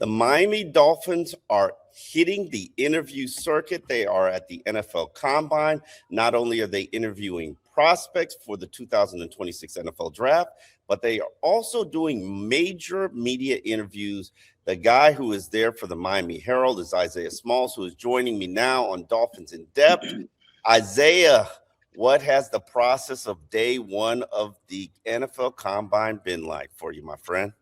The Miami Dolphins are hitting the interview circuit. They are at the NFL Combine. Not only are they interviewing prospects for the 2026 NFL Draft, but they are also doing major media interviews. The guy who is there for the Miami Herald is Isaiah Smalls, who is joining me now on Dolphins in Depth. Isaiah, what has the process of day one of the NFL Combine been like for you, my friend?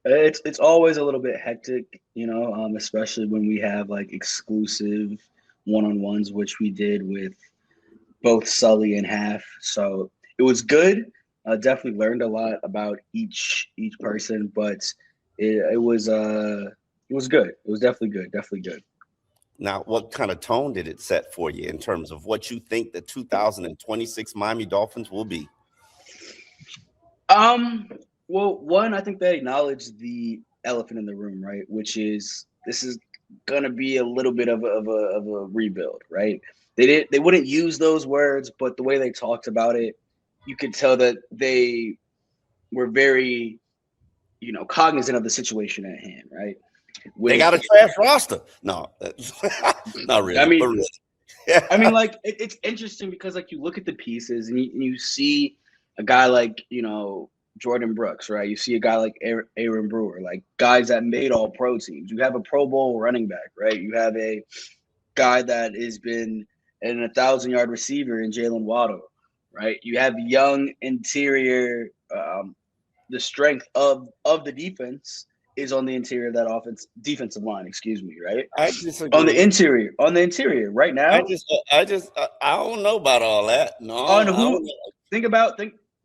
It's always a little bit hectic, especially when we have like exclusive one-on-ones, which we did with both Sully and Half. So it was good. I definitely learned a lot about each person, but it was good. It was definitely good. Definitely good. Now, what kind of tone did it set for you in terms of what you think the 2026 Miami Dolphins will be? Well, one, I think they acknowledged the elephant in the room, right? Which is this is gonna be a little bit of a rebuild, right? They wouldn't use those words, but the way they talked about it, you could tell that they were very, cognizant of the situation at hand, right? They got a trash roster. No, not really. I mean, really. Like it's interesting because like you look at the pieces and you see a guy like Jordan Brooks, right? You see a guy like Aaron Brewer, like guys that made all pro teams. You have a Pro Bowl running back, right? You have a guy that has been an 1,000-yard receiver in Jalen Waddle, right? You have young interior. The strength of the defense is on the interior of that defensive line, excuse me, right? I disagree. On the interior right now. I don't know about all that. No. On who?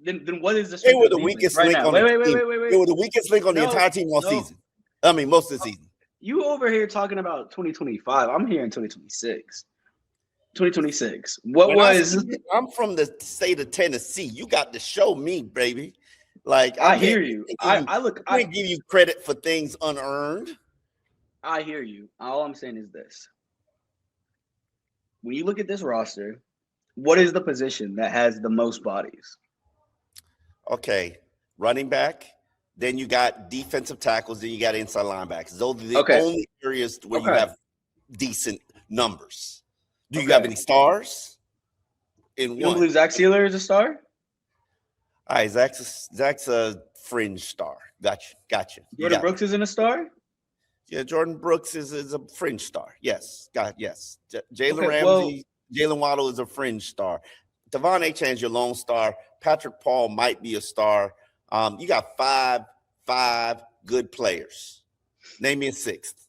Then what is the strength? They were the weakest link on the team. They were the weakest link on the entire team all season. I mean, most of the season. You over here talking about 2025. I'm here in 2026. 2026. I'm from the state of Tennessee. You got to show me, baby. Like I hear you. I give you credit for things unearned. I hear you. All I'm saying is this. When you look at this roster, what is the position that has the most bodies? Okay, running back. Then you got defensive tackles. Then you got inside linebackers. Those are the only areas where you have decent numbers. Do you have any stars? You don't believe Zach Sealer is a star? All right, Zach's a fringe star. Gotcha. Jordan Brooks isn't a star? Yeah, Jordan Brooks is a fringe star. Yes. Jalen Ramsey, Jalen Waddle is a fringe star. Devon Achan's your lone star. Patrick Paul might be a star. You got five good players. Name me a sixth.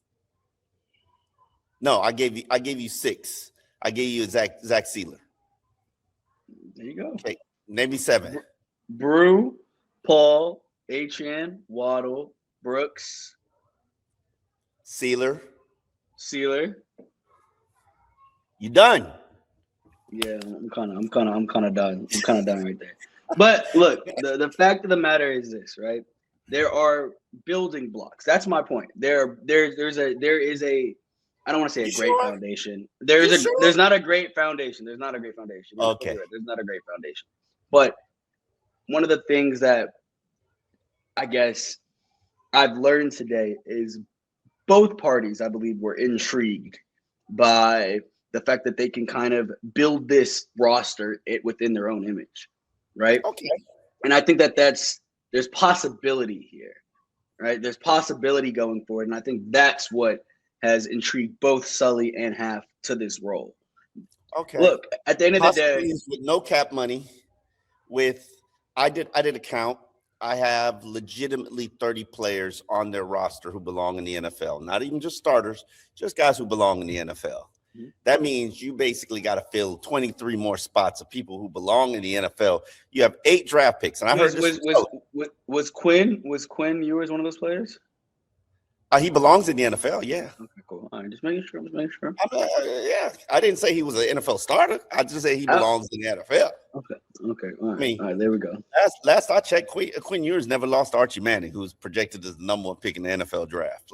No, I gave you six. I gave you Zach Sealer. There you go. Okay, name me seven. Brew, Paul, Achan, Waddle, Brooks, Sealer. You done? Yeah, I'm kind of done. I'm kind of done right there. But look, the fact of the matter is this, right? There are building blocks. That's my point. There is a I don't want to say a great foundation. There's not a great foundation. Okay. There's not a great foundation. But one of the things that I guess I've learned today is both parties, I believe, were intrigued by the fact that they can kind of build this roster within their own image, right? Okay. And I think there's possibility here, right? There's possibility going forward, and I think that's what has intrigued both Sully and Half to this role. Okay. Look, at the end of the day, with no cap money, I did a count. I have legitimately 30 players on their roster who belong in the NFL. Not even just starters, just guys who belong in the NFL. Mm-hmm. That means you basically got to fill 23 more spots of people who belong in the NFL. You have 8 draft picks, and I heard this was Quinn Ewers one of those players? He belongs in the NFL, yeah. Okay, cool. All right, just making sure. Yeah, I didn't say he was an NFL starter. I just say he belongs in the NFL. Okay. All right, there we go. Last I checked, Quinn Ewers never lost to Archie Manning, who's projected as the number 1 pick in the NFL draft.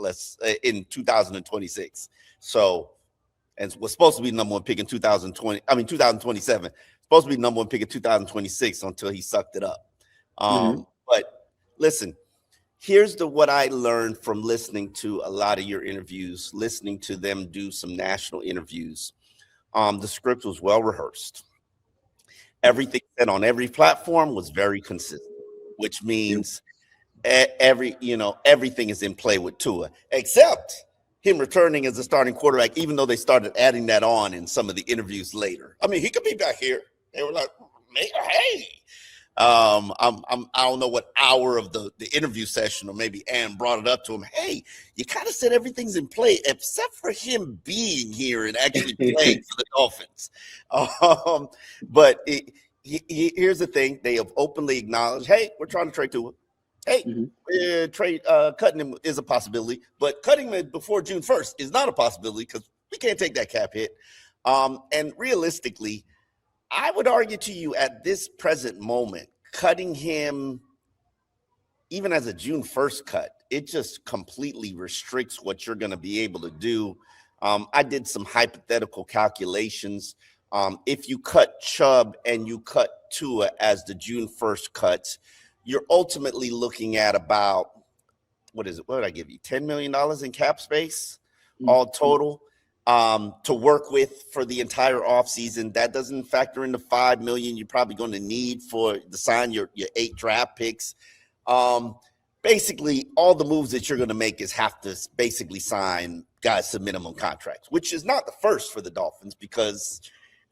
In 2026. So, and was supposed to be the number 1 pick in 2027. Supposed to be the number 1 pick in 2026 until he sucked it up. But listen. Here's what I learned from listening to a lot of your interviews, listening to them do some national interviews. The script was well rehearsed. Everything said on every platform was very consistent, which means everything is in play with Tua, except him returning as a starting quarterback, even though they started adding that on in some of the interviews later. I mean, he could be back here. They were like, hey. I don't know what hour of the interview session, or maybe Ann brought it up to him. Hey, you kind of said everything's in play, except for him being here and actually playing for the Dolphins. But here's the thing: they have openly acknowledged, hey, we're trying to trade Tua. Hey, cutting him is a possibility, but cutting him before June 1st is not a possibility because we can't take that cap hit. And realistically, I would argue to you at this present moment, cutting him even as a June 1st cut, it just completely restricts what you're going to be able to do. I did some hypothetical calculations. If you cut Chubb and you cut Tua as the June 1st cuts, you're ultimately looking at about, what is it? What did I give you? $10 million in cap space, all total, to work with for the entire offseason. That doesn't factor in the $5 million you're probably going to need to sign your 8 draft picks. Basically, all the moves that you're going to make is have to basically sign guys to minimum contracts, which is not the first for the Dolphins because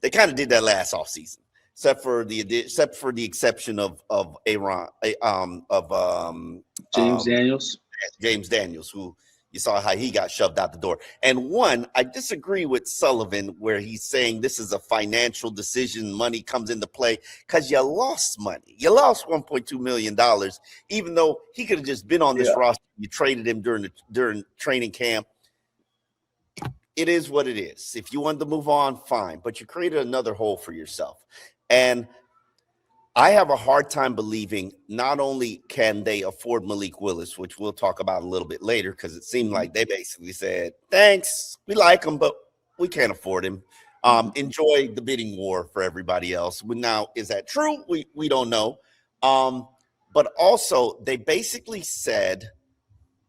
they kind of did that last offseason. Except for the exception of James Daniels, who you saw how he got shoved out the door. And one, I disagree with Sullivan where he's saying this is a financial decision. Money comes into play because you lost money. You lost $1.2 million, even though he could have just been on this roster. You traded him during training camp. It is what it is. If you wanted to move on, fine, but you created another hole for yourself. And I have a hard time believing not only can they afford Malik Willis, which we'll talk about a little bit later, because it seemed like they basically said, thanks, we like him, but we can't afford him. Enjoy the bidding war for everybody else. Now, is that true? We don't know. But also, they basically said,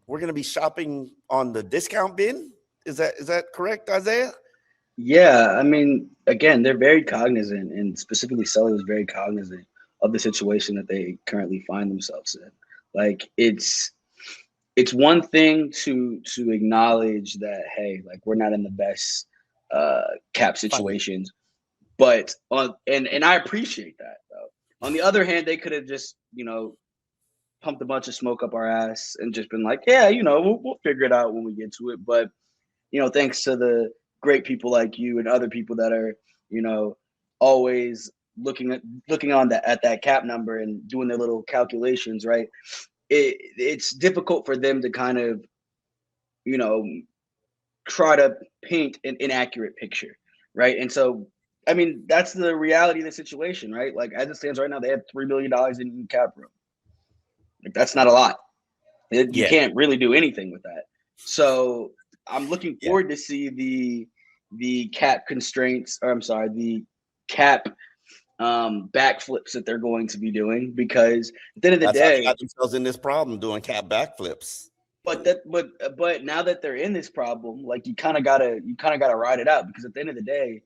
we're going to be shopping on the discount bin. Is that correct, Isaiah? Yeah, I mean, again, they're very cognizant, and specifically Sully was very cognizant of the situation that they currently find themselves in. Like, it's one thing to acknowledge that, hey, like, we're not in the best cap situations, but and I appreciate that though. On the other hand, they could have just pumped a bunch of smoke up our ass and just been like, yeah, we'll figure it out when we get to it. But thanks to the great people like you and other people that are, always looking at that cap number and doing their little calculations, right? It's difficult for them to kind of, try to paint an inaccurate picture, right? And so, I mean, that's the reality of the situation, right? Like, as it stands right now, they have $3 million in cap room. Like, that's not a lot. You can't really do anything with that. So I'm looking forward to see the cap constraints, or I'm sorry, the cap backflips that they're going to be doing, because at the end of the day, they got themselves in this problem doing cap backflips. But now that they're in this problem, like, you kind of gotta ride it out, because at the end of the day,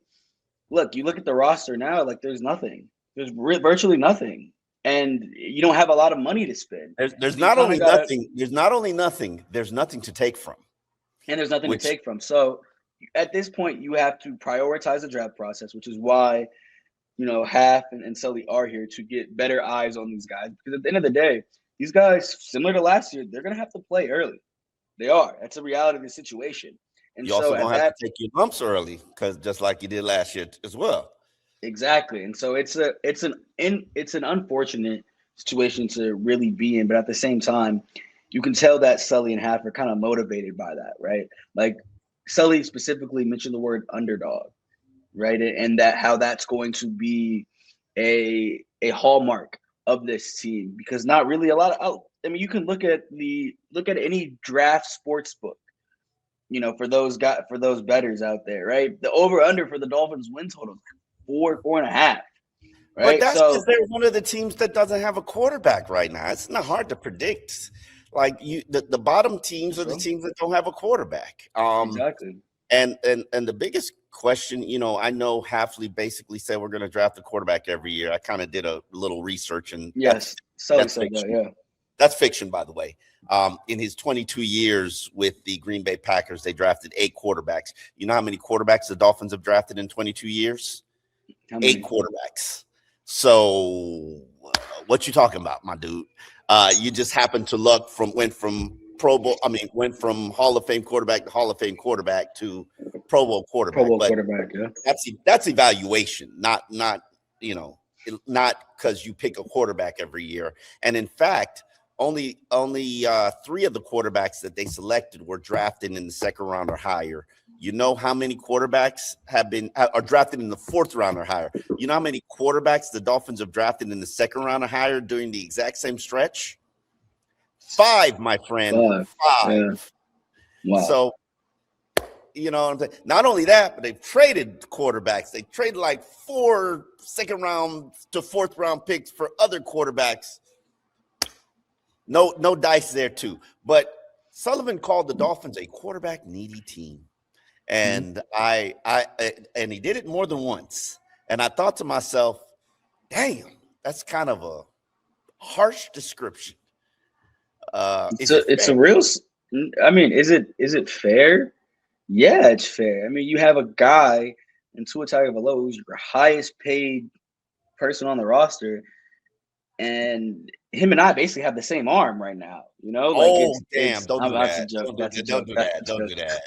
you look at the roster now, like, there's nothing. There's virtually nothing. And you don't have a lot of money to spend. There's not only nothing, there's nothing to take from. And there's nothing to take from. So at this point, you have to prioritize the draft process, which is why, Half and Sully are here, to get better eyes on these guys. Because at the end of the day, these guys, similar to last year, they're going to have to play early. They are. That's the reality of the situation. And you also going to have to take your lumps early, because just like you did last year as well. Exactly. And so it's an unfortunate situation to really be in, but at the same time, you can tell that Sully and Half are kind of motivated by that, right? Like, Sully specifically mentioned the word underdog, right? And how that's going to be a hallmark of this team, because not really a lot of, you can look at any draft sports book, for those bettors out there, right? The over under for the Dolphins win total 4.5. Right? But that's because they're one of the teams that doesn't have a quarterback right now. It's not hard to predict. Like the bottom teams are the So, teams that don't have a quarterback. exactly. And the biggest question, I know Hafley basically said we're going to draft a quarterback every year. I kind of did a little research, and Yes, Sully that's said that. fiction. Yeah. That's fiction, by the way. In his 22 years with the Green Bay Packers, they drafted 8 quarterbacks. You know how many quarterbacks the Dolphins have drafted in 22 years? How many? 8 quarterbacks. So what you talking about, my dude? You just happened to went from Pro Bowl. Went from Hall of Fame quarterback to Hall of Fame quarterback to Pro Bowl quarterback. Pro Bowl But quarterback. Yeah. that's evaluation, not not because you pick a quarterback every year. And in fact, only 3 of the quarterbacks that they selected were drafted in the 2nd round or higher. You know how many quarterbacks are drafted in the 4th round or higher? You know how many quarterbacks the Dolphins have drafted in the 2nd round or higher during the exact same stretch? 5, my friend. 5. Yeah. Wow. So, what I'm saying? Not only that, but they've traded quarterbacks. They traded like 4 2nd round to 4th round picks for other quarterbacks. No dice there too. But Sullivan called the Dolphins a quarterback needy team. And and he did it more than once. And I thought to myself, damn, that's kind of a harsh description. It's a real. I mean, is it fair? Yeah, it's fair. I mean, you have a guy in Tua Tagovailoa who's your highest paid person on the roster, and him and I basically have the same arm right now. Damn! Don't do that. That's a joke. Don't do that. Don't do that.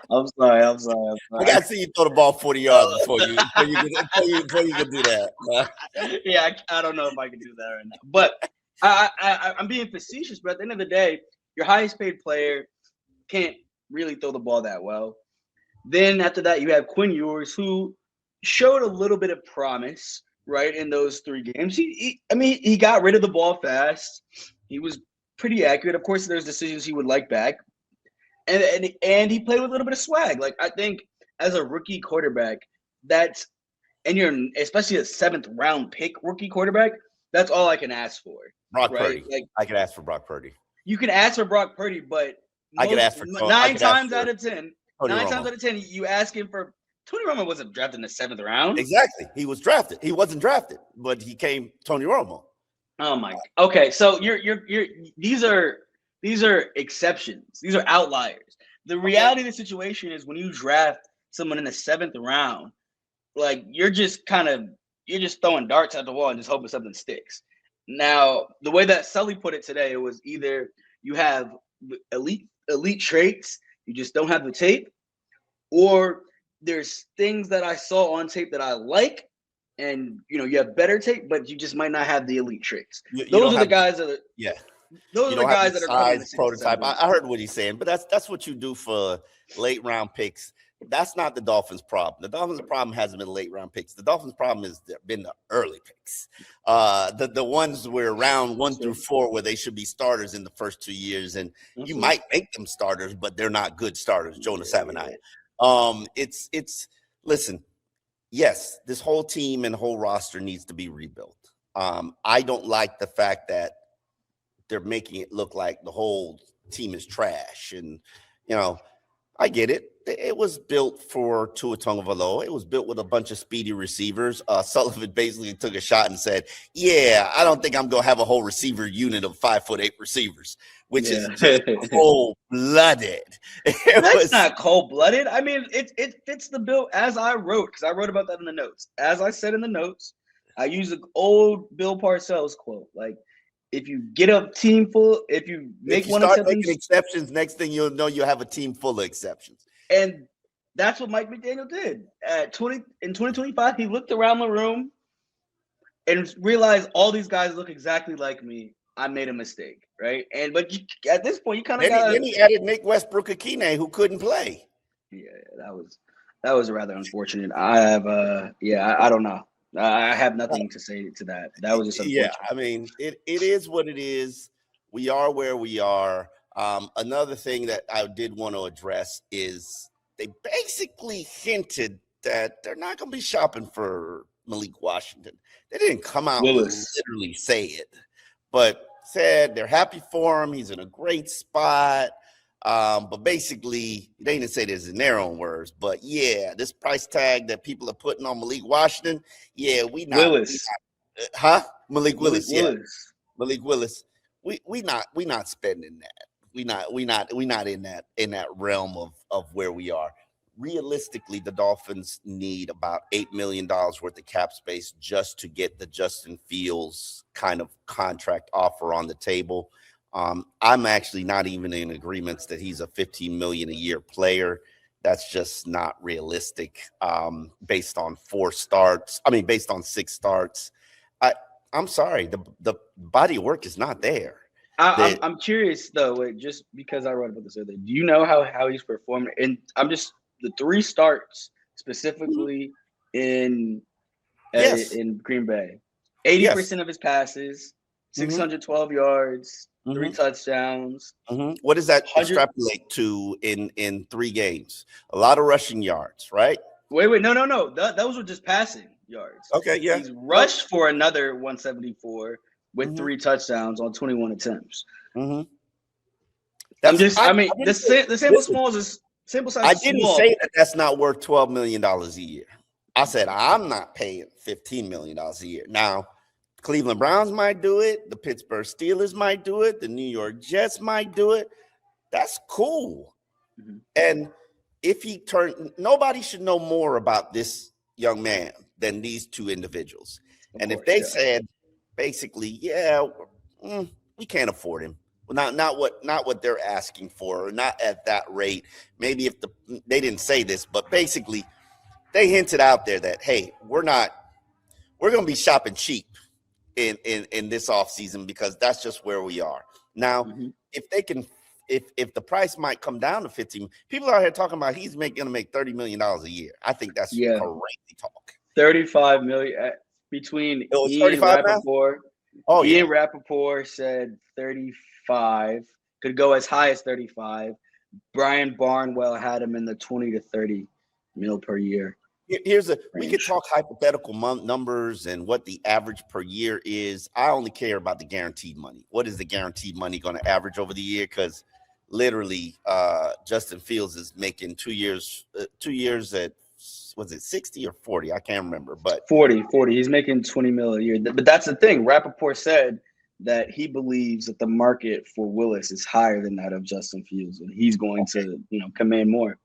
I'm sorry. I gotta see you throw the ball 40 yards before you can do that. Yeah, I don't know if I can do that right now, but I'm being facetious. But at the end of the day, your highest paid player can't really throw the ball that well. Then after that, you have Quinn Ewers, who showed a little bit of promise, right, in those 3 games. He got rid of the ball fast. He was pretty accurate. Of course, there's decisions he would like back. And he played with a little bit of swag. Like, I think as a rookie quarterback, you're especially a 7th round pick rookie quarterback, that's all I can ask for. Brock right? Purdy. Like, I could ask for Brock Purdy. You can ask for Brock Purdy, but I could ask for 9 times out of 10. 9 times out of 10, you ask him for Tony Romo wasn't drafted in the 7th round. Exactly. He was drafted. He wasn't drafted, but he came Tony Romo. Oh my. Okay, so these are exceptions. These are outliers. The reality of the situation is when you draft someone in the 7th round, like you're just throwing darts at the wall and just hoping something sticks. Now, the way that Sully put it today, it was either you have elite traits, you just don't have the tape, or there's things that I saw on tape that I like, and you have better tape, but you just might not have the elite traits. Those are the guys that are coming to prototype. I heard what he's saying, but that's what you do for late round picks. That's not the Dolphins' problem. The Dolphins' problem hasn't been late round picks. The Dolphins' problem has been the early picks. The ones where round 1 through 4 where they should be starters in the first 2 years, and you might make them starters, but they're not good starters. Jonah Savanaia. Listen. Yes, this whole team and whole roster needs to be rebuilt. I don't like the fact that they're making it look like the whole team is trash. And, I get it. It was built for Tua Tagovailoa. It was built with a bunch of speedy receivers. Sullivan basically took a shot and said, yeah, I don't think I'm going to have a whole receiver unit of 5'8" receivers, which is just cold-blooded. That's not cold-blooded. I mean, it fits the bill as I wrote, because I wrote about that in the notes. As I said in the notes, I used an old Bill Parcells quote, like, if you get a team full, if you start making exceptions, next thing you'll know, you'll have a team full of exceptions. And that's what Mike McDaniel did. In 2025, he looked around the room and realized all these guys look exactly like me. I made a mistake, right? But at this point, you kind of got. Then he added Nick Westbrook-Akine, who couldn't play. Yeah, that was rather unfortunate. I don't know. I have nothing to say to that. That was just unfortunate. Yeah. I mean, it is what it is. We are where we are. Another thing that I did want to address is they basically hinted that they're not going to be shopping for Malik Washington. They didn't come out and literally say it, but said they're happy for him. He's in a great spot. But basically, they didn't say this in their own words. But yeah, this price tag that people are putting on Malik Washington, yeah, Willis. Malik Willis, yeah. Willis. Malik Willis. We not spending that. We not in that realm of where we are. Realistically, the Dolphins need about $8 million worth of cap space just to get the Justin Fields kind of contract offer on the table. I'm actually not even in agreements that he's a $15 million a year player. That's just not realistic. Based on 6 starts. I'm sorry, the body of work is not there. I'm curious though, just because I wrote about this earlier. Do you know how he's performing? And I'm just the 3 starts specifically in Green Bay. 80% of his passes, 612 yards, 3 touchdowns. What does that extrapolate to in 3 games? A lot of rushing yards, right? Wait, no. Those were just passing yards. Okay, yeah. He's rushed for another 174 with 3 touchdowns on 21 attempts. The sample size. I didn't say that that's not worth $12 million a year. I said I'm not paying $15 million a year. Now, Cleveland Browns might do it. The Pittsburgh Steelers might do it. The New York Jets might do it. That's cool. And if nobody should know more about this young man than these 2 individuals. If they said basically, we can't afford him. Well, not what they're asking for, or not at that rate. Maybe if they didn't say this, but basically they hinted out there that, hey, we're going to be shopping cheap in this offseason because that's just where we are. Now, if they can, if the price might come down to 15, people out here talking about he's going to make $30 million a year. I think that's crazy talk. 35 million between Ian Rappaport. Ian Rappaport said 35, could go as high as 35. Brian Barnwell had him in the 20 to 30 mil per year. We could talk hypothetical numbers and what the average per year is. I only care about the guaranteed money. What is the guaranteed money going to average over the year? Because literally, Justin Fields is making 2 years at, was it 60 or 40? I can't remember, but 40. He's making 20 mil a year. But that's the thing. Rappaport said that he believes that the market for Willis is higher than that of Justin Fields, and he's going to, command more.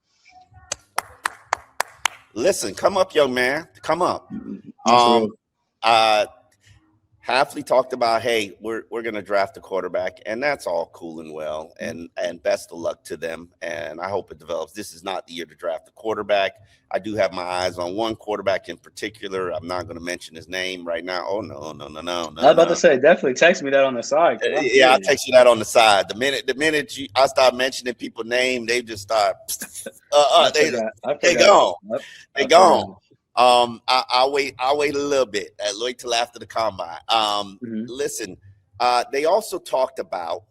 Listen, come up, young man. Come up. Hafley talked about, hey, we're going to draft a quarterback, and that's all cool and well, and best of luck to them, and I hope it develops. This is not the year to draft a quarterback. I do have my eyes on one quarterback in particular. I'm not going to mention his name right now. Oh, no. I was about to say, definitely text me that on the side. Yeah, I'll text you that on the side. The minute I start mentioning people's name, they just start they gone. They gone. I'll wait a little bit. I'll wait till after the combine. Listen, they also talked about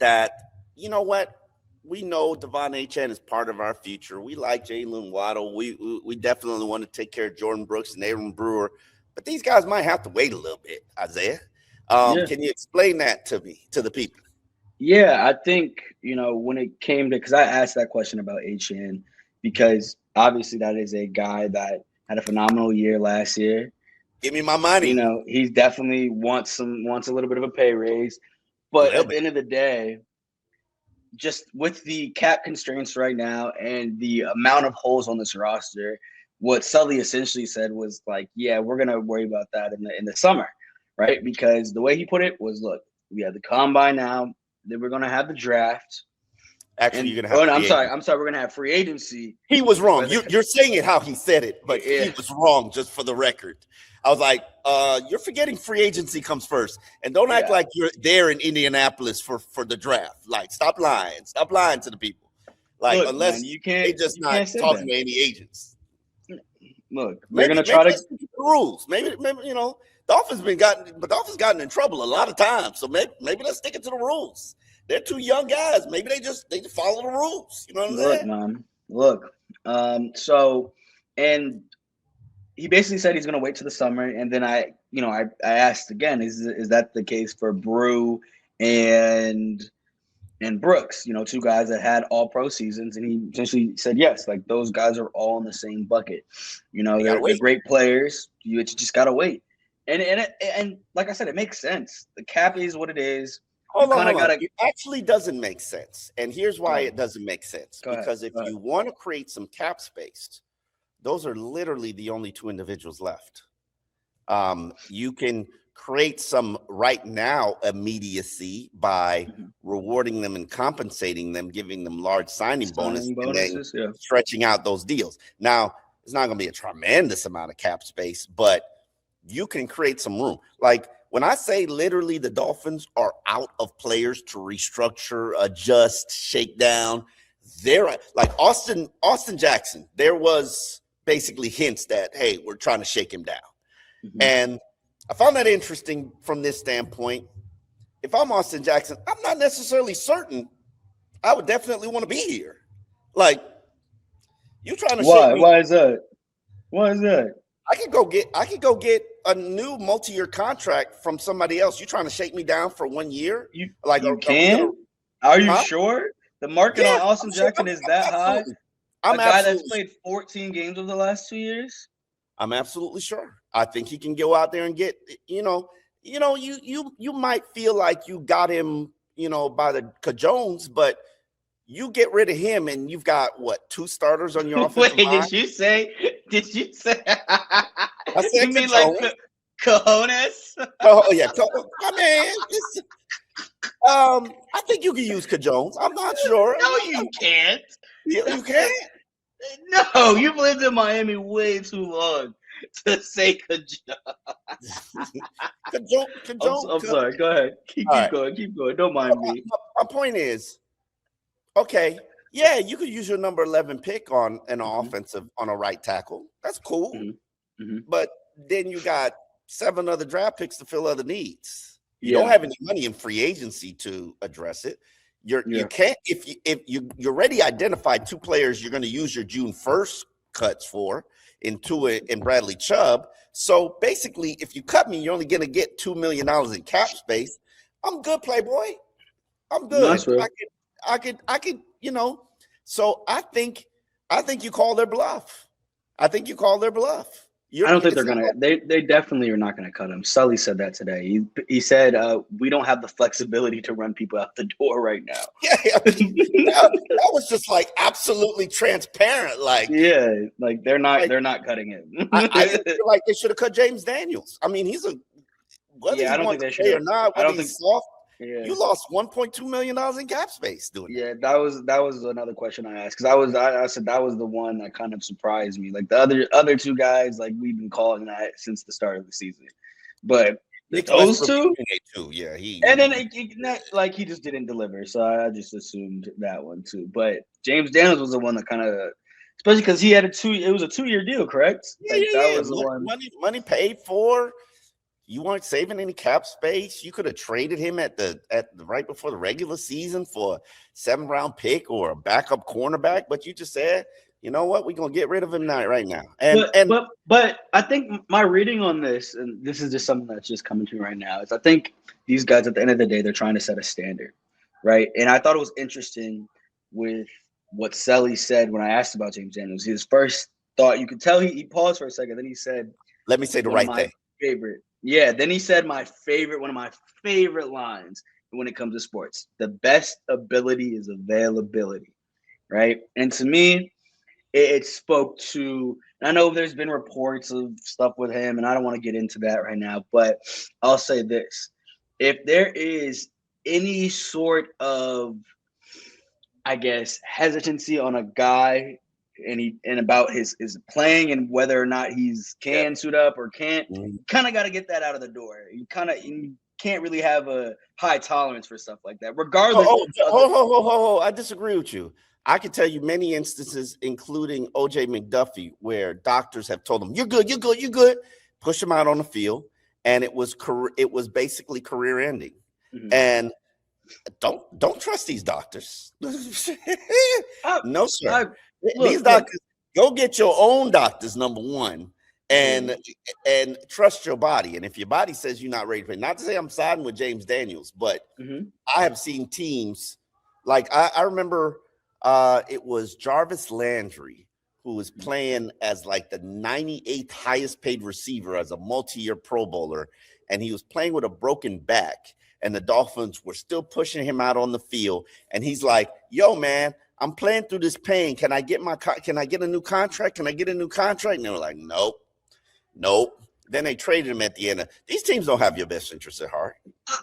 that, you know what? We know Devon Achane is part of our future. We like Jalen Waddle. We definitely want to take care of Jordan Brooks and Aaron Brewer. But these guys might have to wait a little bit, Isaiah. Can you explain that to the people? Yeah, I think, when it came to – because I asked that question about Achane because obviously that is a guy that had a phenomenal year last year. Give me my money. He definitely wants a little bit of a pay raise. But at the end of the day – just with the cap constraints right now and the amount of holes on this roster, what Sully essentially said was like, yeah, we're going to worry about that in the summer, right? Because the way he put it was, look, we have the combine now, then we're going to have the draft. Actually, you're going to have I'm sorry, we're going to have free agency. He was wrong. You're saying it how he said it, but he was wrong, just for the record. I was like, you're forgetting free agency comes first. And don't act like you're there in Indianapolis for the draft. Like, stop lying. Stop lying to the people. Like, look, unless they just not talking to any agents. Look, we're going to try to stick to the rules. Maybe Dolphins gotten in trouble a lot of times. So maybe let's stick it to the rules. They're 2 young guys. Maybe they just follow the rules. You know what I'm saying? Man. Look. And he basically said he's going to wait till the summer, and then I asked again, is that the case for Brew and Brooks, two guys that had all pro seasons, and he essentially said yes, like those guys are all in the same bucket. They're great players. You just gotta wait, and like I said, it makes sense. The cap is what it is. Hold on. It actually doesn't make sense, and here's why it doesn't make sense. Because if you want to create some cap space, those are literally the only two individuals left. You can create some right now immediacy by rewarding them and compensating them, giving them large signing bonuses, and then stretching out those deals. Now, it's not going to be a tremendous amount of cap space, but you can create some room. Like when I say literally the Dolphins are out of players to restructure, adjust, shake down, they're like Austin Jackson. There was basically hints that, hey, we're trying to shake him down. And I found that interesting from this standpoint. If I'm Austin Jackson, I'm not necessarily certain I would definitely want to be here. Like, you trying to shake me. Why is that? Why is that? I could go get a new multi-year contract from somebody else. You trying to shake me down for 1 year? You can? Are you sure? The market on Austin Jackson is that high? A guy that's played 14 games over the last 2 years? I'm absolutely sure. I think he can go out there and get, you might feel like you got him, by the cajones, but you get rid of him and you've got what, 2 starters on your offensive line? Did you say? I said you mean like cojones? Oh yeah, I think you can use cajones. I'm not sure. No, you can't. You can't. No, you've lived in Miami way too long to say cajone. I'm sorry. Go ahead. Keep going. Don't mind me. My point is, okay, yeah, you could use your number 11 pick on an offensive on a right tackle. That's cool. But then you got 7 other draft picks to fill other needs. You don't have any money in free agency to address it. You can't if you already identified 2 players you're going to use your June 1st cuts for in Tua and Bradley Chubb. So basically, if you cut me, you're only going to get $2 million in cap space. I'm good, Playboy. I'm good. I could. So I think you call their bluff. I don't think they're gonna. They definitely are not gonna cut him. Sully said that today. He said we don't have the flexibility to run people out the door right now. Yeah, that was just like absolutely transparent. Like they're not cutting him. I feel like they should have cut James Daniels. I mean, he's a whether I don't think they should or not. Whether he's soft. Yeah. You lost $1.2 million in cap space doing that. Yeah, that was another question I asked because I said that was the one that kind of surprised me. Like the other 2 guys, like we've been calling that since the start of the season, but those 2, yeah, and then he just didn't deliver, so I just assumed that one too. But James Daniels was the one that kind of, especially because he had it was a 2-year deal, correct? Yeah, that was the one. Money paid for. You weren't saving any cap space. You could have traded him at the right before the regular season for a 7th-round pick or a backup cornerback, but you just said, you know what, we're gonna get rid of him right now. But I think my reading on this, and this is just something that's just coming to me right now, is I think these guys at the end of the day they're trying to set a standard, right? And I thought it was interesting with what Sully said when I asked about James Daniels. His first thought, you could tell he paused for a second, then he said, "Let me say the right thing." Favorite. Yeah, then he said one of my favorite lines when it comes to sports. The best ability is availability, right? And to me, it spoke to, and I know there's been reports of stuff with him, and I don't want to get into that right now, but I'll say this. If there is any sort of, I guess, hesitancy on a guy and about his playing and whether or not he's can suit up or can't, you kind of got to get that out of the door. You can't really have a high tolerance for stuff like that, regardless. I disagree with you. I can tell you many instances, including OJ McDuffie, where doctors have told him, "You're good, push him out on the field, and it was basically career ending. And don't trust these doctors. No, sir. These doctors, go get your own doctors, number one, and trust your body. And if your body says you're not ready to play, not to say I'm siding with James Daniels, but I have seen teams like I remember it was Jarvis Landry who was playing as like the 98th highest paid receiver as a multi-year Pro Bowler, and he was playing with a broken back, and the Dolphins were still pushing him out on the field, and he's like, "Yo, man, I'm playing through this pain. Can I get a new contract? Can I get a new contract?" And they were like, Nope. Then they traded him at the end. These teams don't have your best interests at heart.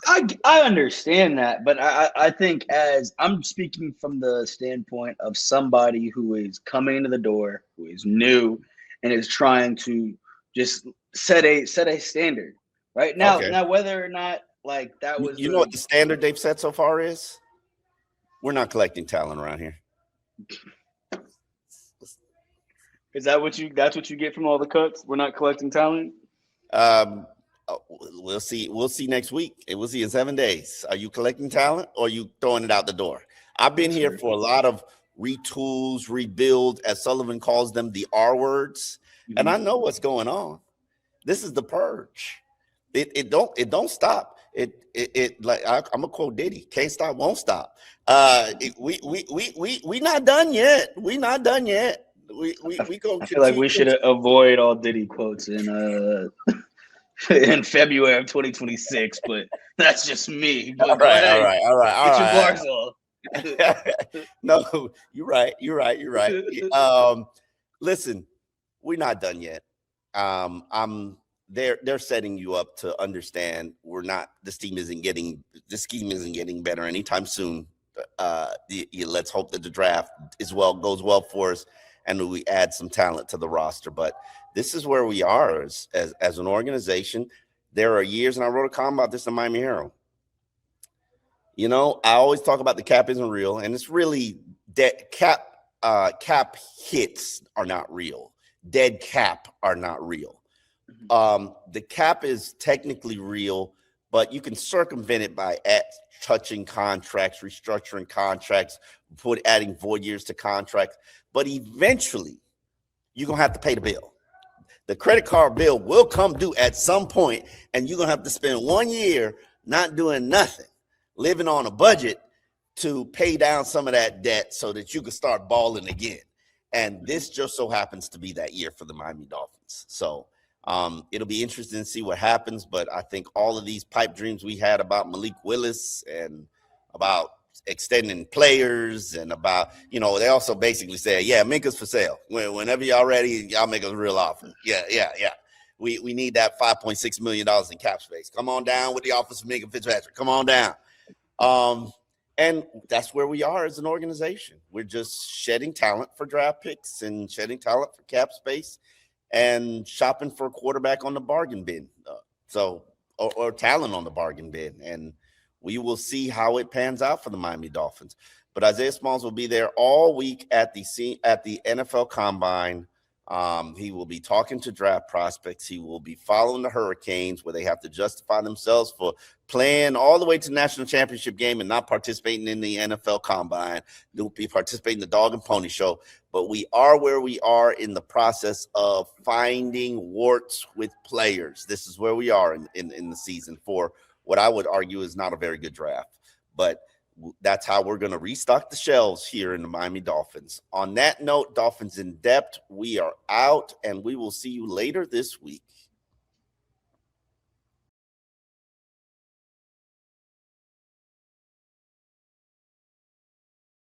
I understand that, but I think as I'm speaking from the standpoint of somebody who is coming into the door, who is new, and is trying to just set a standard right now. Okay. Now, whether or not like that was, you know what the standard they've set so far is? We're not collecting talent around here. Is that what you? That's what you get from all the cuts? We're not collecting talent. We'll see. We'll see next week. We'll see in 7 days. Are you collecting talent or are you throwing it out the door? I've been here for a lot of retools, rebuild, as Sullivan calls them, the R words, and I know what's going on. This is the purge. It don't stop. It like I'm gonna quote Diddy. Can't stop, won't stop. We not done yet. We not done yet. We I feel like we should avoid all Diddy quotes in February of 2026, but that's just me. But all right. Get your bars off. No, you're right. Listen, we're not done yet. They're setting you up to understand this scheme isn't getting better anytime soon. Let's hope that the draft goes well for us, and we add some talent to the roster. But this is where we are as an organization. There are years, and I wrote a column about this in Miami Herald. You know, I always talk about the cap isn't real, and it's really dead cap. Cap hits are not real. Dead cap are not real. The cap is technically real, but you can circumvent it by touching contracts, restructuring contracts, adding void years to contracts. But eventually, you're going to have to pay the bill. The credit card bill will come due at some point, and you're going to have to spend 1 year not doing nothing, living on a budget to pay down some of that debt so that you can start balling again. And this just so happens to be that year for the Miami Dolphins. So it'll be interesting to see what happens. But I think all of these pipe dreams we had about Malik Willis and about extending players and about, they also basically say, yeah, Minka's for sale. Whenever y'all ready, y'all make a real offer. Yeah. We need that $5.6 million in cap space. Come on down with the office of Minka Fitzpatrick. Come on down. And that's where we are as an organization. We're just shedding talent for draft picks and shedding talent for cap space and shopping for a quarterback on the bargain bin. Or talent on the bargain bin. And we will see how it pans out for the Miami Dolphins. But Isaiah Smalls will be there all week at the NFL Combine. He will be talking to draft prospects. He will be following the Hurricanes, where they have to justify themselves for playing all the way to the national championship game and not participating in the NFL Combine. They'll be participating in the Dog and Pony Show. But we are where we are in the process of finding warts with players. This is where we are in the season for what I would argue is not a very good draft. But that's how we're going to restock the shelves here in the Miami Dolphins. On that note, Dolphins in depth, we are out, and we will see you later this week.